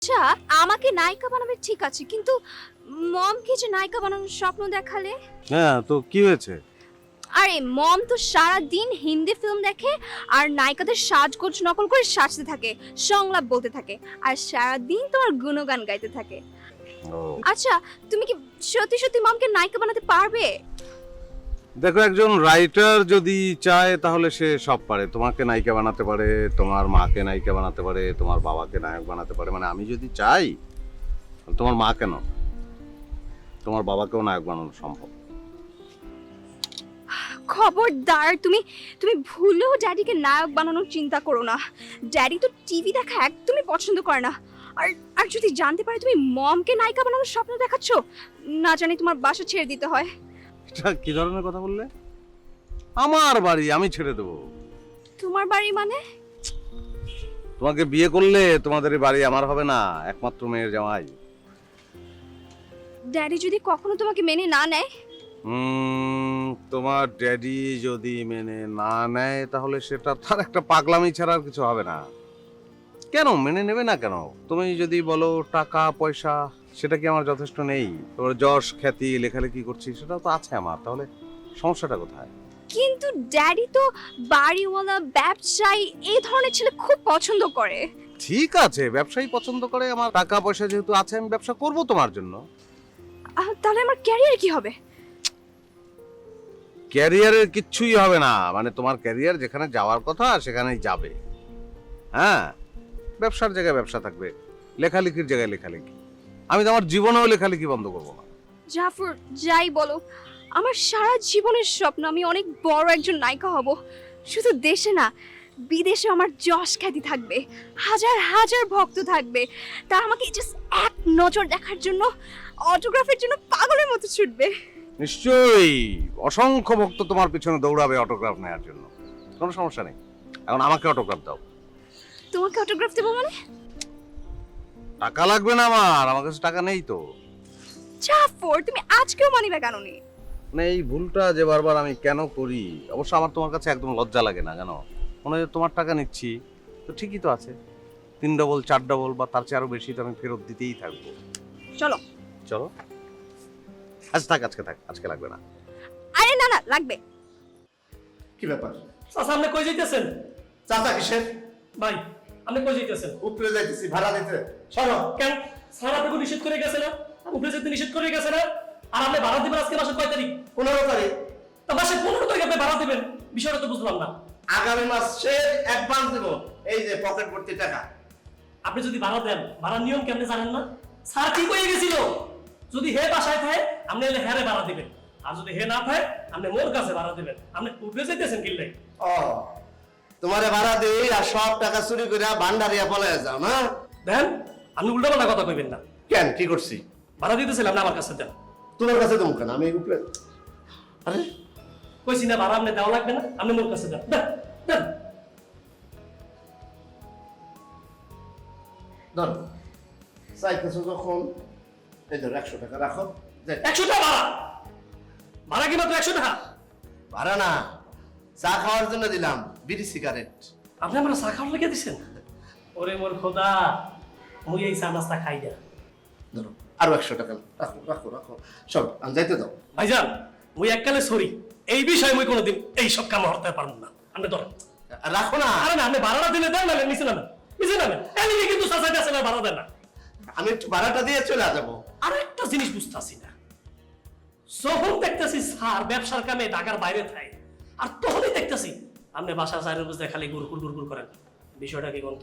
আচ্ছা, আমাকে নায়িকা বানাবে ঠিক আছে, কিন্তু মমকে যে নায়িকা বানানোর স্বপ্ন দেখালে? হ্যাঁ, তো কি হয়েছে? আরে মম তো সারা দিন হিন্দি ফিল্ম দেখে আর নায়িকাদের সাজগোজ নকল করে সাজতে থাকে, সংলাপ বলতে থাকে আর সারা দিন তোমার গুণগান গাইতে থাকে। ও আচ্ছা, তুমি কি সত্যি সত্যি মমকে নায়িকা বানাতে পারবে? দেখো, একজন রাইটার যদি চায় তাহলে সে সব পারে। তোমাকে নায়িকা বানাতে পারে, তোমার মাকে নায়িকা বানাতে পারে, তোমার বাবাকে নায়ক বানাতে পারে। মানে আমি যদি চাই, তোমার মা কেন, তোমার বাবাকেও নায়ক বানানো সম্ভব। খবরদার, তুমি তুমি ভুলেও ড্যাডিকে নায়ক বানানোর চিন্তা করো না। ড্যাডি তো টিভি দেখা একদমই পছন্দ করে না। আর আর যদি জানতে পারে তুমি মমকে নায়িকা বানানোর স্বপ্ন দেখাচ্ছ, না জানি তোমার বাসা ছেড়ে দিতে হয়। এটা কি ধরনের কথা বললে? আমার বাড়ি আমি ছেড়ে দেবো? তোমার বাড়ি মানে? তোমাকে বিয়ে করলে তোমাদের এই বাড়ি আমার হবে না, একমাত্র মেয়ের জামাই। ড্যাডি যদি কখনো তোমাকে মেনে না নেয়? তোমার ড্যাডি যদি মেনে না নেয় তাহলে সেটা তার একটা পাগলামি ছাড়া আর কিছু হবে না। কেন মেনে নেবে না কেন? তুমি যদি বলো টাকা পয়সা, সেটা কি আমার যথেষ্ট নেই? তোমার যশ খ্যাতি লেখালেখি করছি, সেটা তো আছে আমার, তাহলে সমস্যাটা কোথায়? কিন্তু ড্যাডি তো বাড়িওয়ালা ব্যবসায়ী এই ধরনের ছেলে খুব পছন্দ করে। ঠিক আছে, ব্যবসায়ী পছন্দ করে, আমার টাকা পয়সা যেহেতু আছে আমি ব্যবসা করব তোমার জন্য। তাহলে আমার ক্যারিয়ার কি হবে? ক্যারিয়ারের কিচ্ছুই হবে না। মানে তোমার ক্যারিয়ার যেখানে যাওয়ার কথা সেখানেই যাবে। হ্যাঁ, ব্যবসার জায়গায় ব্যবসা থাকবে, লেখালেখির জায়গায় লেখালেখি। আমি তো আমার জীবনেও লেখালেখি বন্ধ করবো না। জাফর, যাই বলো, আমার সারা জীবনের স্বপ্ন আমি অনেক বড় একজন নায়িকা হব। শুধু দেশে না, বিদেশে আমার যশ খ্যাতি থাকবে, হাজার হাজার ভক্ত থাকবে। তারা আমাকে জাস্ট এক নজর দেখার জন্য, অটোগ্রাফের জন্য পাগলের মতো ছুটবে। নিশ্চয়ই অসংখ্য ভক্ত তোমার পিছনে দৌড়াবে অটোগ্রাফ নেওয়ার জন্য। কোনো সমস্যা নেই, এখন আমাকে অটোগ্রাফ দাও। তোমাকে অটোগ্রাফ দেবো মানে? টাকা লাগবে না আমার কাছে টাকা নেই তো। জাফর, তুমি আজকেও মানিবে কেন নি? মানে এই ভুলটা যে বারবার আমি কেন করি, অবশ্য আমার তোমার কাছে একদম লজ্জা লাগে না কেন? মনে হয় তোমার টাকা নিচ্ছি তো ঠিকই তো আছে, 3 ডবল 4 ডবল বা তার চেয়ে আরো বেশি তো আমি ফেরত দিতেই থাকবো। চলো চলো। আচ্ছা থাক, আজকে থাক, আজকে লাগবে না। আরে না না, লাগবে। কি ব্যাপার? চাচা আপনি কই যাইতেছেন? চাচা কিসের? ভাই আপনি কই যাইতেছেন? উপরে যাইতেছি ভাড়া দিতে। সরো কেন? স্যার আপনাকে নিষেধ করে গেছে না? উপরে যেতে নিষেধ করে গেছে না? আর আপনি ভাড়া দিবেন আজকে মাসের কয় তারিখ? 15 তারিখ। তা মাসের 15 তারিখ আপনি ভাড়া দিবেন, বিষয়টা তো বুঝলাম না। আগামী মাসে অ্যাডভান্স দেব, এই যে পকেট ভর্তি টাকা। আপনি যদি ভাড়া দেন, ভাড়ার নিয়ম কেমনে জানেন না? স্যার কি কয়ে গেছিল? যদি হে বাসায় থাকে আপনি এলে হ্যারে ভাড়া দিবেন, আর যদি হে না থাকে আপনি মোর কাছে ভাড়া দিবেন। আপনি উপরে যাইতেছেন কিল্লাই? ও, তোমারে ভাড়া দেই আর সব টাকা চুরি করে ভান্ডারিয়া পলায় যাও না? দেন, আপনি উল্টাপাল্টা কথা কইবেন না। কেন, কি করছি? ভাড়া দিতেছিলাম না, আমার কাছে দেন। তোমার কাছে দেবো কেন? আমি উপরে। আরে কইছি না ভাড়া আপনি দেওয়া লাগবে না, আপনি মোর কাছে দেন। দেন দেন। ধরো, চাইতেছো যখন, এই ধরো 100 টাকা রাখো। যাই। 100 টাকা ভাড়া? ভাড়া কি মাত্র 100 টাকা? ভাড়া না, চা খাওয়ার জন্য দিলাম, বিড়ি সিগারেট। আপনি আমার চা খাওয়ার লেগে দিচ্ছেন? ওরে মোর খোদা, মুই এই চা নাস্তা খাই না। ধরো আরো 100 টাকা রাখো রাখো রাখো, সব আমি যাইতে দাও। ভাইজান, মুই এককালে সরি, এই বিষয়ে মুই কোনোদিন এই সব কাম হতে পারবো না। আপনি ধরেন। রাখো না। আরে না, আপনি ভাড়াটা দিলে দেন, না নিচে নামেন, নিচে নামেন। এদিকে কিন্তু চাচাইতে আছে না, ভাড়া দেন না। আমি একটু ভাড়াটা দিয়ে চলে যাবো। আর একটা জিনিস বুঝতেছি না, যখন দেখতেছি স্যার ব্যবসার কামে ঢাকার বাইরে থাকে, আর তখনই দেখতেছি আপনি বাসার চাইরে বুঝতে খালি গুরগুর গুরগুর করেন। বিষয়টা কি কোন?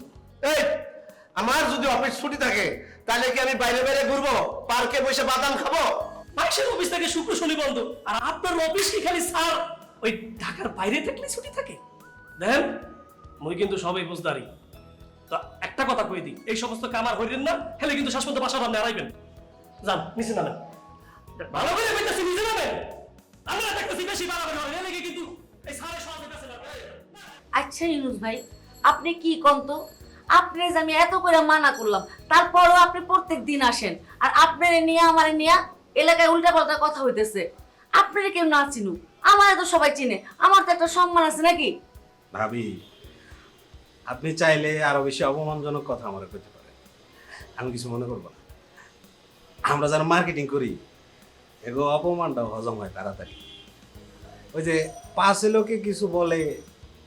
এই, আমার যদি অফিস ছুটি থাকে তাহলে কি আমি বাইরে বাইরে ঘুরবো, পার্কে বসে বাদাম খাবো? বাইশের অফিস থেকে শুক্র শনি বন্ধ, আর আপনার অফিস কি খালি স্যার ওই ঢাকার বাইরে থাকলে ছুটি থাকে? দেখেন, মুই কিন্তু সবাই বুঝদারি। তো একটা কথা কই দিই, এই সমস্ত কামার হইলেন না, হেলে কিন্তু শেষ পর্যন্ত বাসার আপনি হারাইবেন। যান নিচে নামেন, ভালো করে কইতাছি নিচে নামেন। আমরা দেখতেছি বেশি বাড়াবেন, হেলে কিন্তু এই সারে সহজে কাছে না। আচ্ছা ইউনুস ভাই, আপনি কি কন্ত? আপনি যে আমি এত করে মানা করলাম, তারপরও আপনি প্রত্যেক দিন আসেন, আর আপনার নিয়ে আমার নিয়ে এলাকায় উল্টা পাল্টা কথা হইতেছে। আপনারা কেউ না চিনু, আমার তো সবাই চিনে, আমার তো একটা সম্মান আছে নাকি? ভাবি, আপনি চাইলে আরো বেশি অপমানজনক কথা আমার কইতে পারেন, আমি কিছু মনে করবো না। আমরা যারা মার্কেটিং করি এগো অপমানটাও হজম হয় তাড়াতাড়ি। ওই যে পাশে লোকে কিছু বলে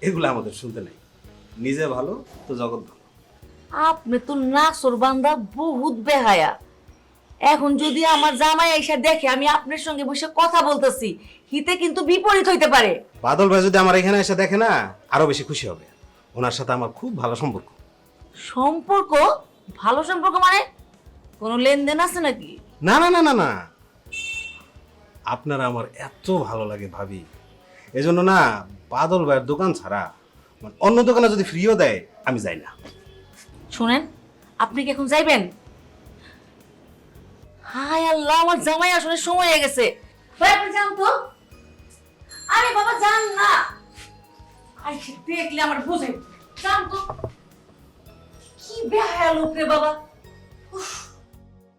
এগুলো আমাদের শুনতে নাই। নিজে ভালো তো জগৎ ভালো। আপনি তো নাসর বান্দা বহুত বেহায়া। এখন যদি আমার জামাই এসে দেখে আমি আপনার সঙ্গে বসে কথা বলতেছি, হিতে কিন্তু বিপরীত হইতে পারে। বাদল ভাই যদি আমার এখানে এসে দেখে না আরো বেশি খুশি হবে। ওনার সাথে আমার খুব ভালো সম্পর্ক। সম্পর্ক? ভালো সম্পর্ক মানে কোনো লেনদেন আছে নাকি? না না না না না, আপনারা আমার এত ভালো লাগে ভাবি, এজন্য না বাদল ভাইয়ের দোকান ছাড়া মানে অন্য দোকানে যদি ফ্রিও দেয় আমি যাই না। শুনেন, আপনি কি এখন যাইবেন? হায় আল্লাহ, আমার জামাই আসলে সময় হয়ে গেছে। ভাই আপনি যান তো। আরে বাবা যান না, আইসে দেখলে আমার বুঝে। যান তো। কি বেহায়া লোক রে বাবা।